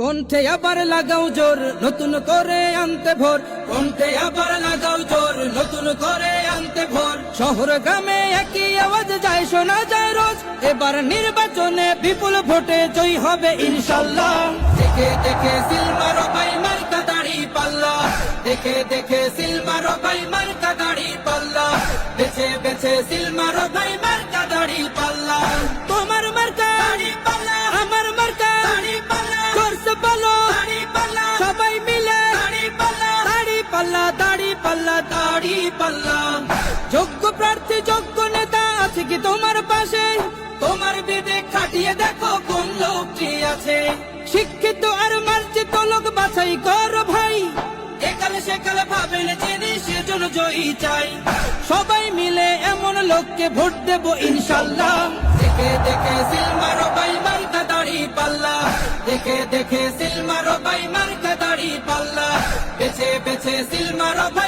কণ্ঠে আবার লাগাও জোর নতুন করে আনতে ভোর, কণ্ঠে আবার লাগাও জোর নতুন করে আনতে ভোর। শহর গ্রামে একই আওয়াজ যায় শোনা যায় রোজ, এবার নির্বাচনে বিপুল ভোটে জয়ী হবে ইনশাল্লাহ। দেখে দেখে সিল মারো ভাই মার্কা দাড়ি পাল্লা, দেখে দেখে সিল মারো ভাই মার্কা দাড়ি পাল্লা, বেছে বেছে সিল মারো ভাই মার্কা দাড়ি পাল্লা। তোমার মার্কা দাড়ি পাল্লা, আমার মার্কা দাড়ি পাল্লা, জোরসে বলো দাড়ি পাল্লা, সবাই মিলে দাড়ি পাল্লা, দাড়ি পাল্লা, দাড়ি পাল্লা, দাড়ি পাল্লা। যোগ্য প্রার্থী যোগ্য নেতা আছে কি তোমার পাশে? তোমার বিবেক খাটিয়ে দেখো কোন লোকটি আছে। শিক্ষিত আর মার্জিত লোক বাছাই করো ভাই, একালে সেকালে ভাবেন যিনি সেজন্য জয়ী চাই। সবাই মিলে এমন লোককে ভোট দেব ইনশাল্লাহ। দেখে দেখে সিল মারো ভাই মার্কা দাড়ি পাল্লা, দেখে দেখে সিল মারো ভাই মার্কা দাড়ি পাল্লা, বেছে বেছে সিল মারো ভাই